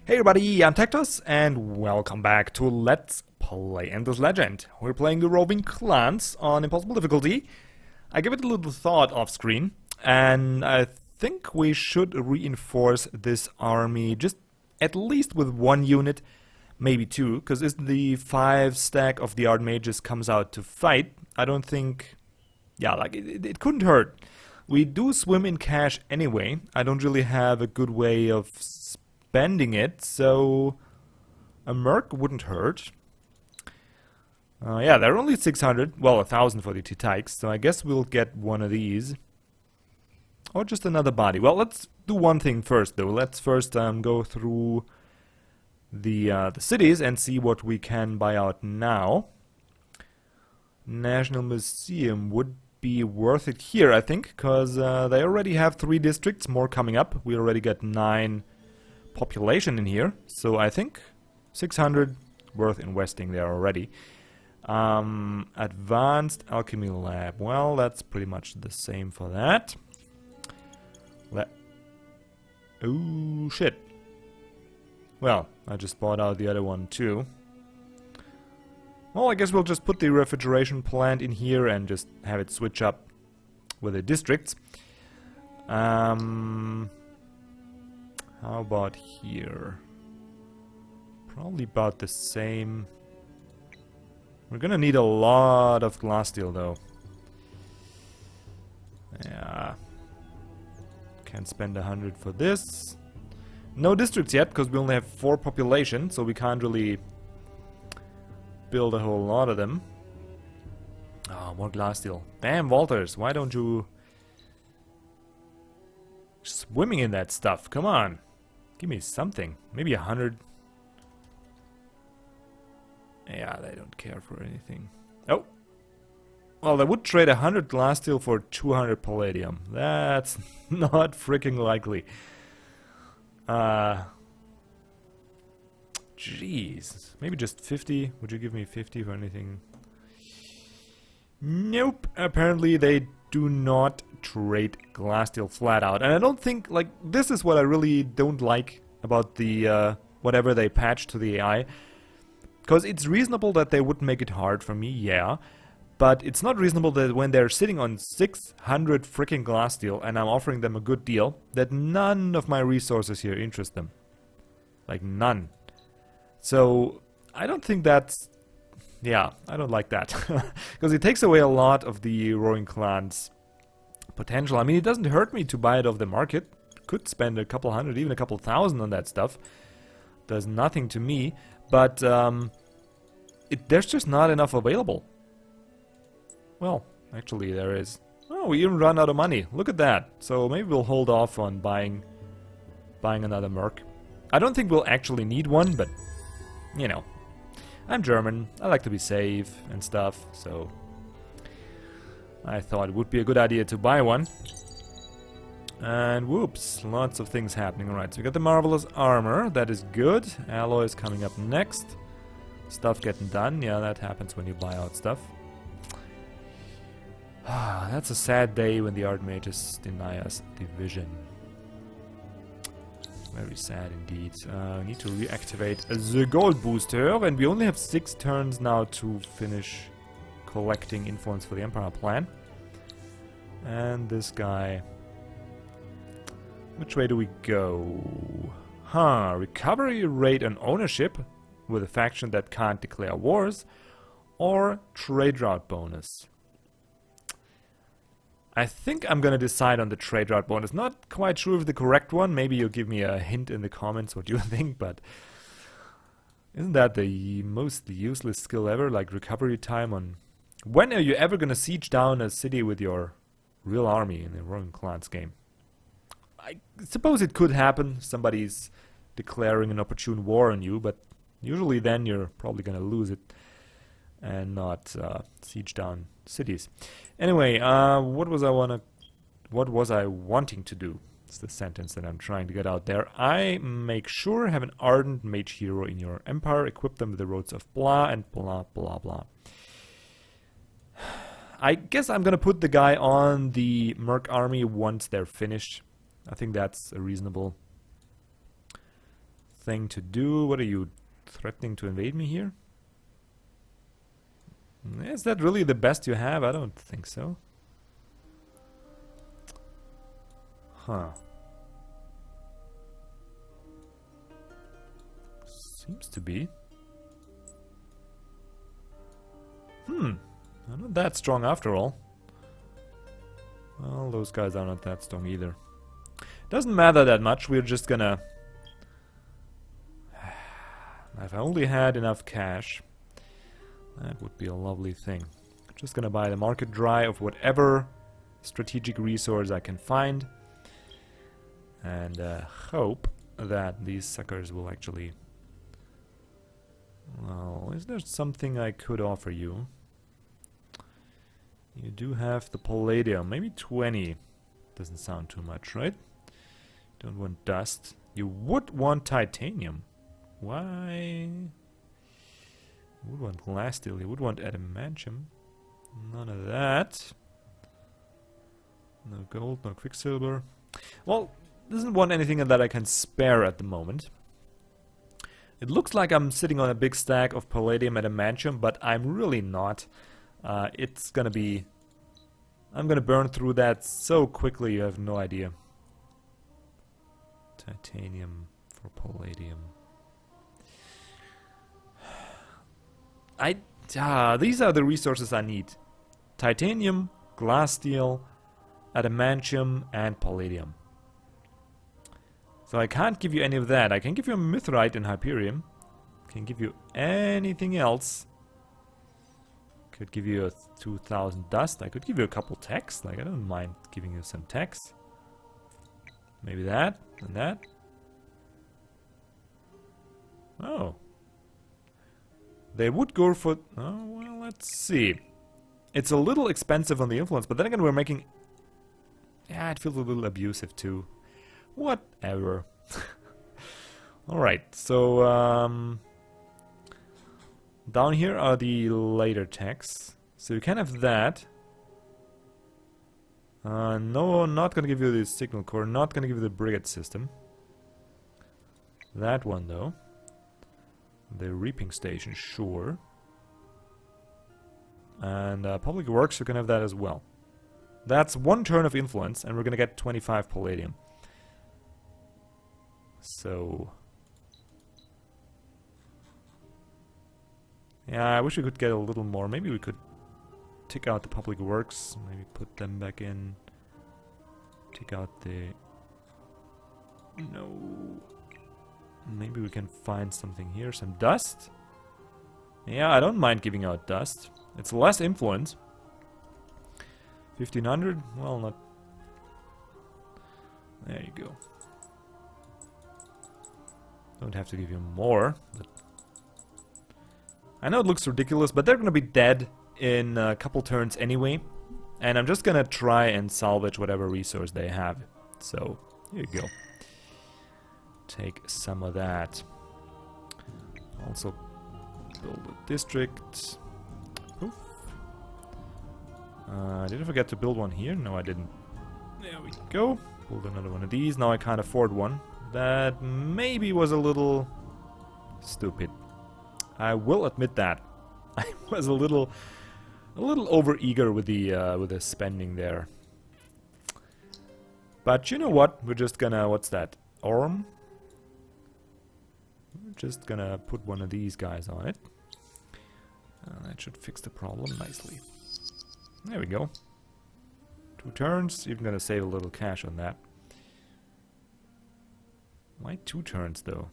Hey everybody, I'm TecToss, and welcome back to Let's Play Endless Legend. We're playing the Roving Clans on Impossible difficulty. I gave it a little thought off screen, and I think we should reinforce this army just at least with one unit, maybe two, because if the 5 stack of the Archmages comes out to fight, I don't think... yeah, like, it couldn't hurt. We do swim in cash anyway. I don't really have a good way of spending it, so a merc wouldn't hurt. Yeah, they're only 600, well, 1,000 for the T-Tykes, so I guess we'll get one of these. Or just another body. Well, let's do one thing first, though. Let's first go through the cities and see what we can buy out now. National Museum would be worth it here, I think, because they already have 3 districts, more coming up. We already got 9 population in here, so I think 600 worth investing there already. Advanced Alchemy Lab, well, that's pretty much the same for that. Oh shit. Well, I just bought out the other one too. Well, I guess we'll just put the refrigeration plant in here and just have it switch up with the districts. How about here? Probably about the same. We're gonna need a lot of glass steel though. Yeah. Can't spend 100 for this. No districts yet, because we only have 4 population, so we can't really build a whole lot of them. Oh, more glass steel. Damn, Walters, why don't you... swimming in that stuff, come on. Give me something. Maybe 100. Yeah, they don't care for anything. Oh. Well, they would trade 100 glass steel for 200 palladium. That's not freaking likely. Jeez. Maybe just 50. Would you give me 50 for anything? Nope. Apparently they do not trade glass steel flat out. And I don't think, like, this is what I really don't like about the, whatever they patch to the AI. Because it's reasonable that they would make it hard for me, yeah. But it's not reasonable that when they're sitting on 600 freaking glass steel and I'm offering them a good deal, that none of my resources here interest them. Like, none. So, I don't think that's... yeah, I don't like that. Because it takes away a lot of the Roving Clans potential. I mean, it doesn't hurt me to buy it off the market. Could spend a couple hundred, even a couple thousand on that stuff. Does nothing to me. But, there's just not enough available. Well, actually there is. Oh, we even run out of money. Look at that. So maybe we'll hold off on buying another merc. I don't think we'll actually need one, but, you know. I'm German. I like to be safe and stuff, so I thought it would be a good idea to buy one. And whoops, lots of things happening. Alright, so we got the marvelous armor. That is good. Alloys coming up next. Stuff getting done. Yeah, that happens when you buy out stuff. Ah, that's a sad day when the Archmages deny us division. Very sad indeed. We need to reactivate the gold booster, and we only have 6 turns now to finish collecting influence for the Empire plan. And this guy... which way do we go? Huh, recovery rate and ownership with a faction that can't declare wars, or trade route bonus. I think I'm gonna decide on the trade route bonus. Not quite sure if the correct one. Maybe you'll give me a hint in the comments what you think, but isn't that the most useless skill ever? Like recovery time on... when are you ever gonna siege down a city with your real army in a Roving Clans game? I suppose it could happen. Somebody's declaring an opportune war on you, but usually then you're probably gonna lose it and not siege down cities. Anyway, what was I wanting to do? It's the sentence that I'm trying to get out there. I make sure have an ardent mage hero in your empire, equip them with the roads of blah and blah blah blah. I guess I'm gonna put the guy on the merc army once they're finished. I think that's a reasonable thing to do. What are you threatening to invade me here? Is that really the best you have? I don't think so. Huh. Seems to be. I'm not that strong after all. Well, those guys are not that strong either. Doesn't matter that much, we're just gonna... If I only had enough cash, that would be a lovely thing. Just gonna buy the market dry of whatever strategic resource I can find. And hope that these suckers will actually... Well, is there something I could offer you? You do have the palladium, maybe 20. Doesn't sound too much, right? Don't want dust. You would want titanium. Why? You would want glass steel, you would want adamantium. None of that. No gold, no quicksilver. Well, doesn't want anything that I can spare at the moment. It looks like I'm sitting on a big stack of palladium and adamantium, but I'm really not. It's gonna be... I'm gonna burn through that so quickly, you have no idea. Titanium for palladium. These are the resources I need. Titanium, glass steel, adamantium, and palladium. So I can't give you any of that. I can give you a mithrite and hyperium. Can give you anything else. Could give you a 2000 dust. I could give you a couple techs. Like, I don't mind giving you some techs. Maybe that and that. Oh. They would go for... Oh, well, let's see. It's a little expensive on the influence, but then again, we're making... Yeah, it feels a little abusive too. Whatever. Alright, so... down here are the later techs. So you can have that. No, not gonna give you the signal core, not gonna give you the brigade system. That one though. The reaping station, sure. And public works, you can have that as well. That's one turn of influence, and we're gonna get 25 palladium. So... Yeah, I wish we could get a little more. Maybe we could take out the public works, maybe put them back in. Take out the... No... Maybe we can find something here, some dust. Yeah, I don't mind giving out dust. It's less influence. 1500? Well, not... There you go. Don't have to give you more, but... I know it looks ridiculous, but they're gonna be dead in a couple turns anyway. And I'm just gonna try and salvage whatever resource they have. So, here you go. Take some of that. Also, build a district. Oof. Did I forget to build one here? No, I didn't. There we go. Build another one of these. Now I can't afford one. That maybe was a little stupid. I will admit that. I was a little over-eager with the spending there. But you know what? We're just gonna... What's that? Orm? We're just gonna put one of these guys on it. That should fix the problem nicely. There we go. 2 turns. Even gonna save a little cash on that. Why 2 turns though?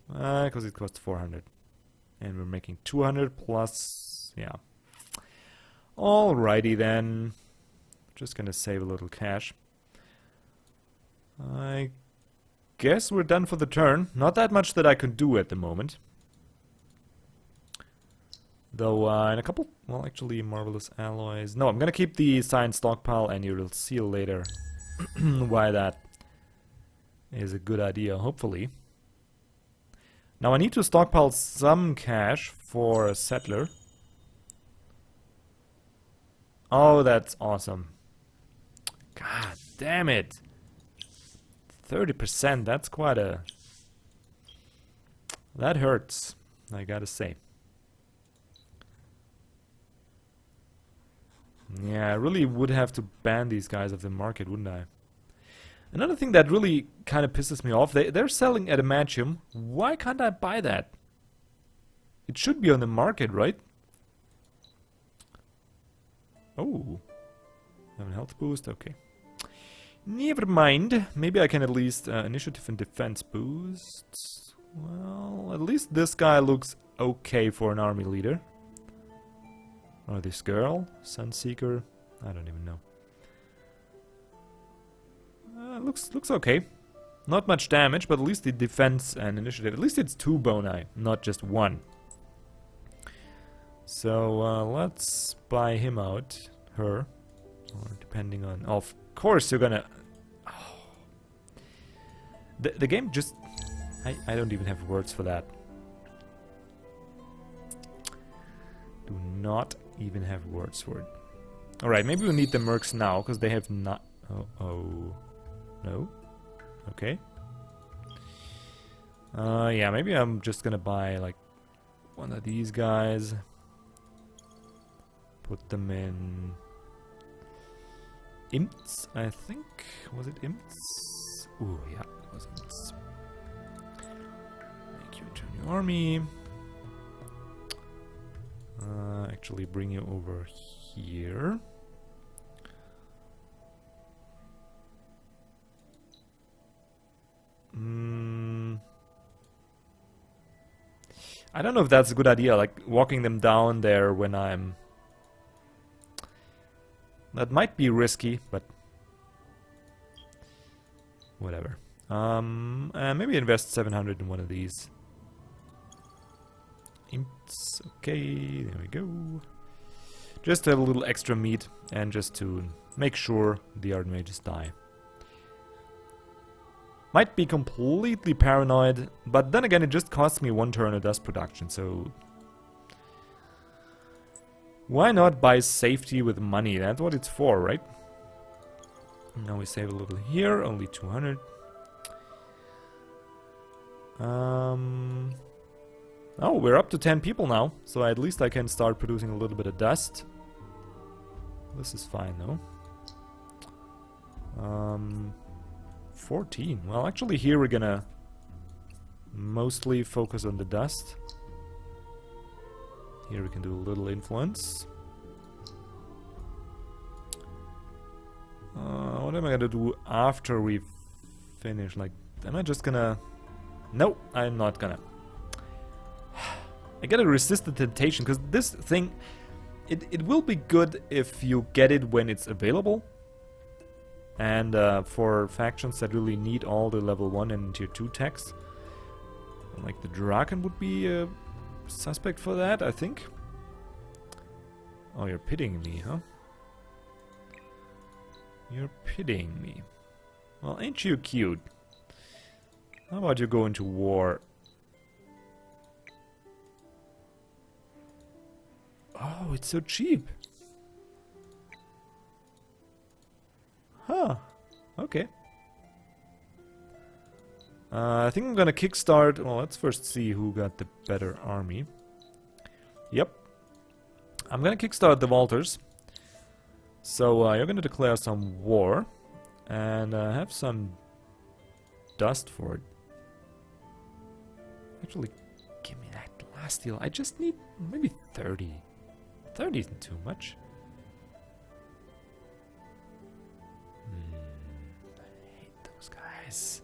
Because it costs 400. And we're making 200 plus... Yeah. Alrighty then. Just gonna save a little cash. I guess we're done for the turn. Not that much that I can do at the moment. Though in a couple... Well, actually, marvelous alloys... No, I'm gonna keep the science stockpile and you'll see later why that is a good idea, hopefully. Now I need to stockpile some cash for a settler. Oh, that's awesome. God damn it. 30%, that's quite a... That hurts, I gotta say. Yeah, I really would have to ban these guys off the market, wouldn't I? Another thing that really kind of pisses me off, they're selling adamantium. Why can't I buy that? It should be on the market, right? Oh. Have a health boost, okay. Never mind. Maybe I can at least initiative and defense boosts. Well, at least this guy looks okay for an army leader. Or this girl, Sunseeker. I don't even know. Looks okay. Not much damage, but at least the defense and initiative. At least it's 2 boni, not just 1. So let's buy him out. Her. Or depending on... Of course you're gonna... Oh. The game just... I don't even have words for that. Do not even have words for it. Alright, maybe we need the mercs now, because they have not... Oh. No? Okay. Yeah, maybe I'm just gonna buy, like, one of these guys. Put them in... Imps, I think. Was it Imps? Ooh, yeah, it was Imps. Make you into a new army. Actually bring you over here. I don't know if that's a good idea, like walking them down there when I'm... That might be risky, but... Whatever. Maybe invest 700 in one of these. Imps, okay, there we go. Just to have a little extra meat, and just to make sure the Archmages die. Might be completely paranoid, but then again it just costs me 1 turn of dust production, so... Why not buy safety with money? That's what it's for, right? Now we save a little here, only 200. Oh, we're up to 10 people now, so at least I can start producing a little bit of dust. This is fine, though. 14. Well, actually here we're gonna mostly focus on the dust. Here we can do a little influence. What am I gonna do after we finish? Like, am I just gonna... No, I'm not gonna. I gotta resist the temptation, because this thing, it will be good if you get it when it's available. And for factions that really need all the level 1 and tier 2 techs. Like the Draken would be a suspect for that, I think. Oh, you're pitying me, huh? You're pitying me. Well, ain't you cute? How about you go into war? Oh, it's so cheap. Huh. Okay. I think I'm gonna kickstart... Well, let's first see who got the better army. Yep. I'm gonna kickstart the Walters. So, you're gonna declare some war. And have some dust for it. Actually, give me that last deal. I just need maybe 30. 30 isn't too much. I hate those guys.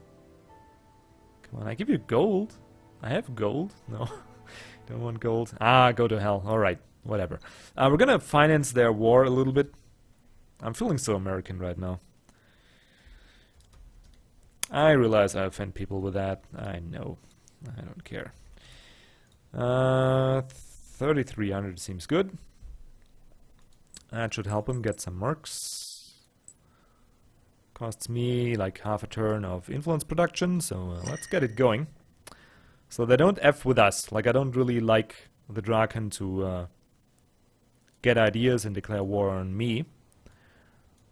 Come on, I give you gold. I have gold. No, don't want gold. Ah, go to hell. Alright, whatever. We're gonna finance their war a little bit. I'm feeling so American right now. I realize I offend people with that. I know. I don't care. 3,300 seems good. That should help him get some marks. Costs me like half a turn of influence production, so let's get it going. So they don't F with us. Like, I don't really like the Draken to get ideas and declare war on me.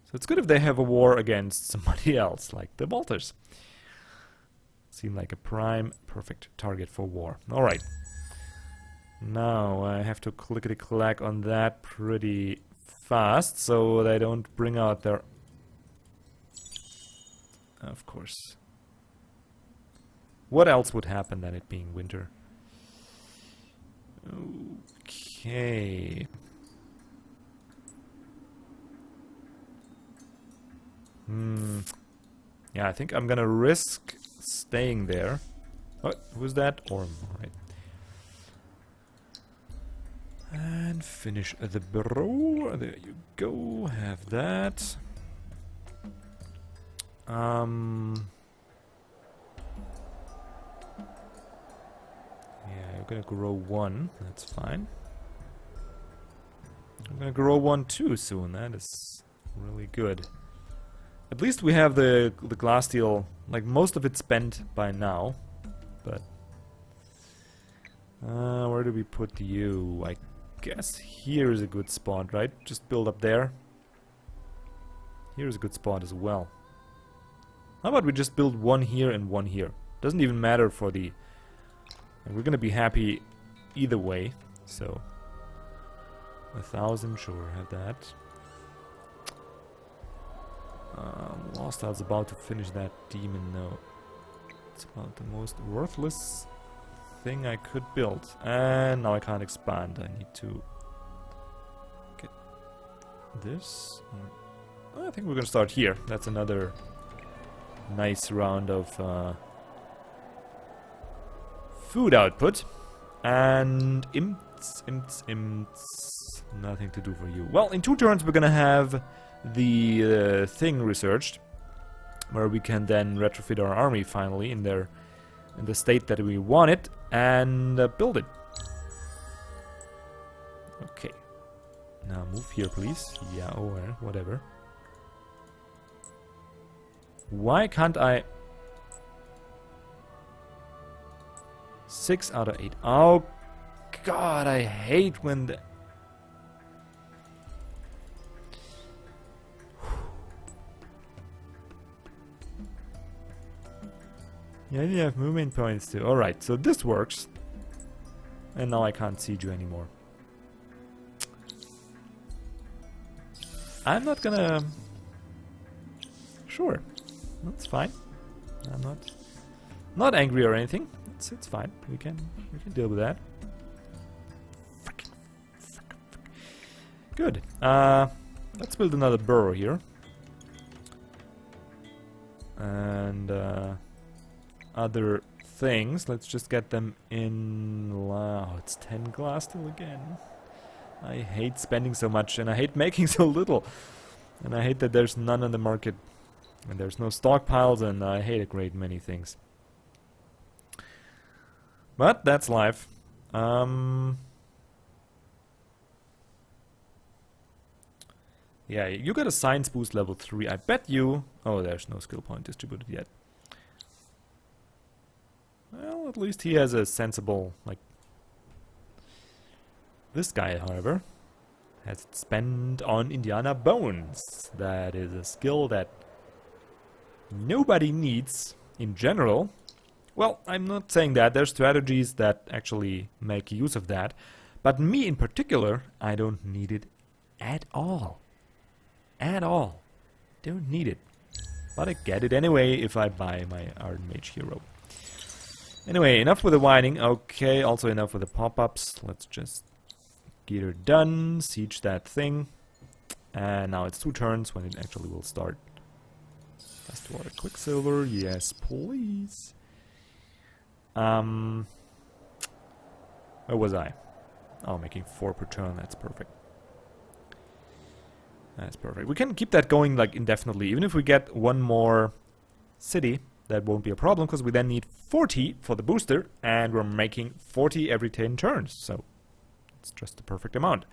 So it's good if they have a war against somebody else, like the Walters. Seem like a prime perfect target for war. Alright. Now I have to clickety-clack on that pretty fast so they don't bring out their... Of course. What else would happen than it being winter? Okay. Yeah, I think I'm gonna risk staying there. What? Who's that? Orm, alright. And finish the bro. There you go. Have that. Yeah, you're gonna grow one. That's fine. I'm gonna grow one too soon. That is really good. At least we have the glass steel, like most of it spent by now. But where do we put you? I guess here is a good spot, right? Just build up there. Here's a good spot as well. How about we just build one here and one here? Doesn't even matter for the... And we're gonna be happy either way. So 1,000, sure, have that. Lost I was about to finish that demon. No, it's about the most worthless thing I could build. And now I can't expand. I need to get this. I think we're gonna start here. That's another nice round of food output. And imps. Nothing to do for you. Well, in 2 turns we're gonna have the thing researched, where we can then retrofit our army finally in the state that we want it, and build it. Okay. Now move here, please. Yeah, or whatever. Why can't I... 6 out of 8. Oh, God, I hate when the... Yeah, you have movement points too. Alright, so this works. And now I can't siege you anymore. I'm not gonna... Sure. That's fine. I'm not angry or anything. It's fine. We can deal with that. Good. Let's build another burrow here. And other things. Let's just get them in. Wow, it's 10 glass steel again. I hate spending so much, and I hate making so little. And I hate that there's none on the market. And there's no stockpiles, and I hate a great many things. But that's life. Yeah, you got a science boost level 3. I bet you... Oh, there's no skill point distributed yet. Well, at least he has a sensible, like... This guy, however, has it spent on Indiana Bones. That is a skill that nobody needs in general. Well, I'm not saying that. There's strategies that actually make use of that. But me in particular, I don't need it at all. At all. Don't need it. But I get it anyway if I buy my Iron Mage hero. Anyway, enough with the whining. Okay, also enough with the pop-ups. Let's just get her done. Siege that thing. And now it's 2 turns when it actually will start. Fast water Quicksilver. Yes, please. Where was I? Oh, making 4 per turn. That's perfect. That's perfect. We can keep that going like indefinitely. Even if we get one more city, that won't be a problem, because we then need 40 for the booster, and we're making 40 every 10 turns. So it's just the perfect amount.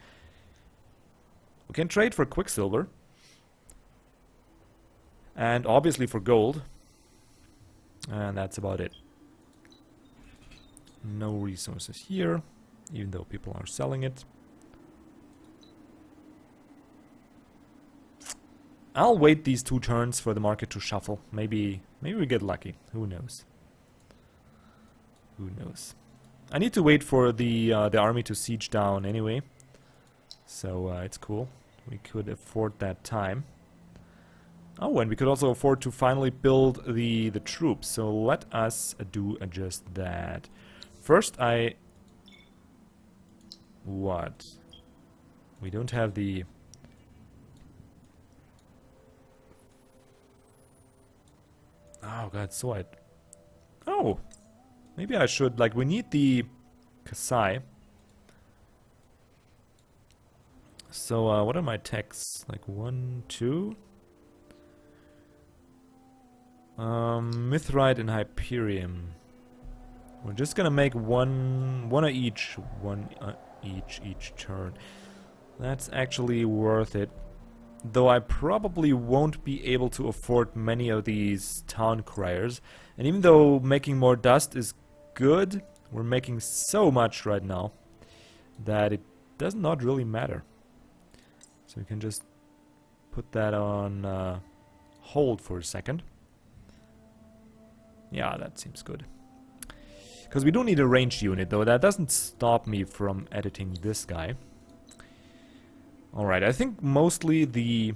We can trade for Quicksilver. And obviously for gold. And that's about it. No resources here, even though people are selling it. I'll wait these 2 turns for the market to shuffle. Maybe we get lucky. Who knows? Who knows? I need to wait for the army to siege down anyway. So it's cool. We could afford that time. Oh, and we could also afford to finally build the troops. So let us do just that. First, what? We don't have the... Oh god, so oh! Maybe I should, like, we need the Kasai. So, what are my techs? Like, 1, 2? Mithrite and Hyperium. We're just gonna make one of each. Each turn. That's actually worth it. Though I probably won't be able to afford many of these town criers. And even though making more dust is good, we're making so much right now that it does not really matter. So we can just put that on hold for a second. Yeah, that seems good. Because we do need a ranged unit, though. That doesn't stop me from editing this guy. Alright, I think mostly the...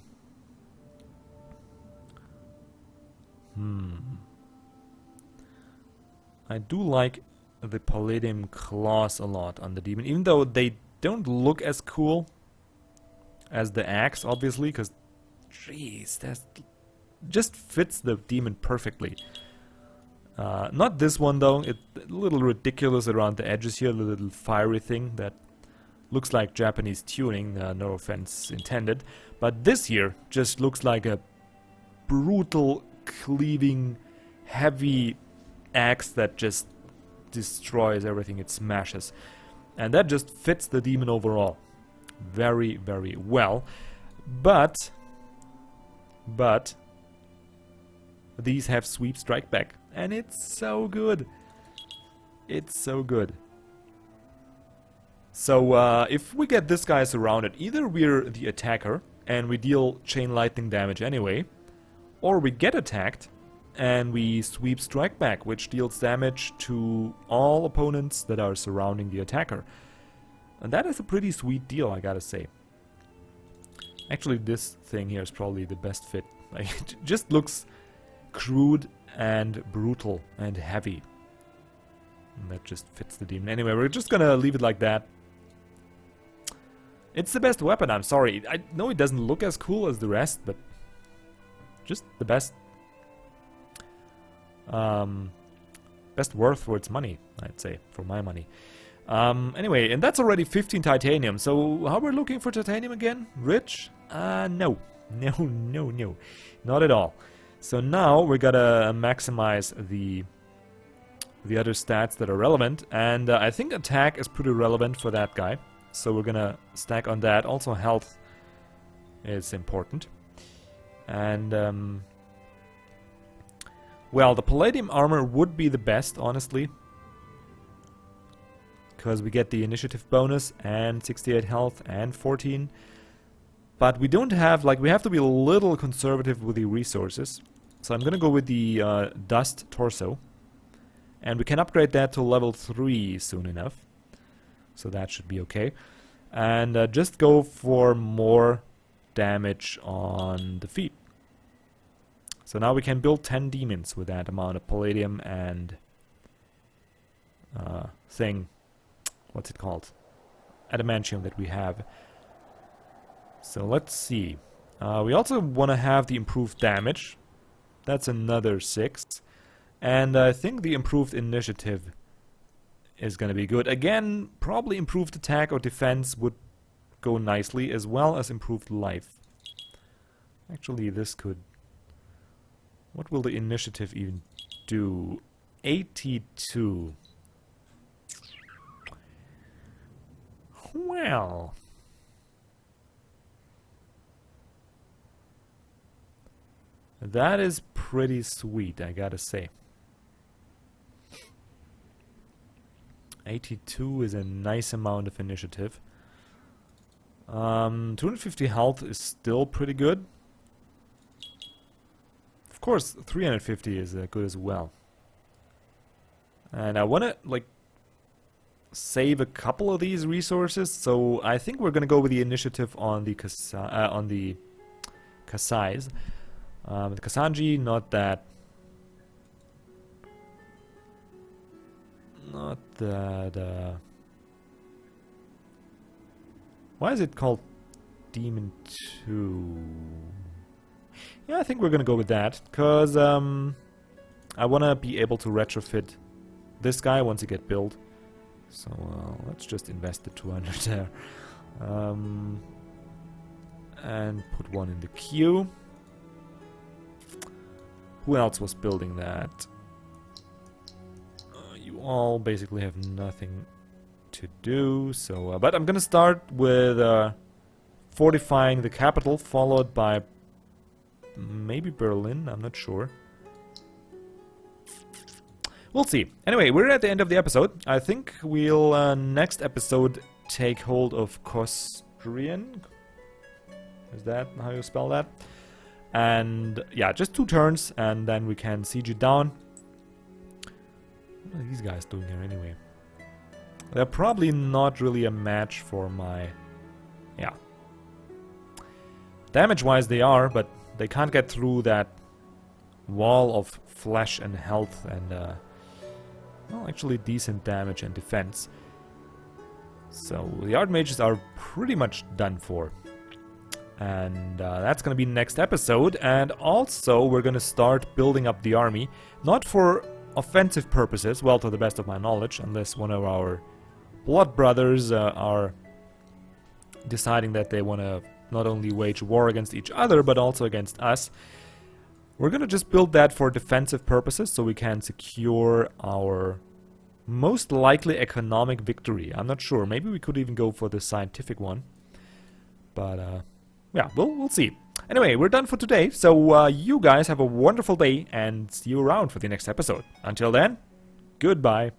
I do like the Palladium claws a lot on the demon, even though they don't look as cool as the axe, obviously, because, jeez, that just fits the demon perfectly. Not this one, though. It's a little ridiculous around the edges here, the little fiery thing that looks like Japanese tuning, no offense intended. But this here just looks like a brutal, cleaving, heavy axe that just destroys everything it smashes. And that just fits the demon overall very, very well. But these have sweep strike back, and it's so good. It's so good. So if we get this guy surrounded, either we're the attacker and we deal chain lightning damage anyway, or we get attacked and we sweep strike back, which deals damage to all opponents that are surrounding the attacker. And that is a pretty sweet deal, I gotta say. Actually, this thing here is probably the best fit. Like, it just looks crude and brutal and heavy. And that just fits the demon. Anyway, we're just gonna leave it like that. It's the best weapon, I'm sorry. I know it doesn't look as cool as the rest, but just the best. Best worth for its money, I'd say, for my money. Anyway, and that's already 15 titanium. So how we're looking for titanium again? Rich? No. No. Not at all. So now we gotta maximize the other stats that are relevant. And I think attack is pretty relevant for that guy. So we're gonna stack on that. Also health is important. And well, the Palladium armor would be the best, honestly. Because we get the initiative bonus and 68 health and 14. But we don't have, like, we have to be a little conservative with the resources. So I'm gonna go with the dust torso. And we can upgrade that to level 3 soon enough. So that should be okay. And just go for more damage on the feet. So now we can build 10 demons with that amount of palladium and thing. What's it called? Adamantium that we have. So let's see. We also want to have the improved damage. That's another 6. And I think the improved initiative is going to be good. Again, probably improved attack or defense would go nicely, as well as improved life. Actually, this could... What will the initiative even do? 82. Well... That is pretty sweet, I gotta say. 82 is a nice amount of initiative. 250 health is still pretty good. Of course, 350 is good as well. And I want to, like, save a couple of these resources, so I think we're going to go with the initiative on the Kasais. The Kasanji, not that... Not that... Why is it called Demon 2? Yeah, I think we're gonna go with that, because I wanna be able to retrofit this guy once he get built. So let's just invest the 200 there. And put one in the queue. Who else was building that? You all basically have nothing to do, so but I'm gonna start with fortifying the capital, followed by maybe Berlin, I'm not sure. We'll see. Anyway, we're at the end of the episode. I think we'll next episode take hold of Kostrian. Is that how you spell that? And yeah, just 2 turns, and then we can siege it down. What are these guys doing here anyway? They're probably not really a match for my... Yeah. Damage-wise they are, but they can't get through that wall of flesh and health and, well, actually decent damage and defense. So the Archmages are pretty much done for. And that's going to be next episode. And also we're going to start building up the army. Not for offensive purposes, well, to the best of my knowledge, unless one of our blood brothers are deciding that they want to not only wage war against each other, but also against us. We're going to just build that for defensive purposes, so we can secure our most likely economic victory. I'm not sure. Maybe we could even go for the scientific one. But, yeah, we'll see. Anyway, we're done for today, so you guys have a wonderful day, and see you around for the next episode. Until then, goodbye.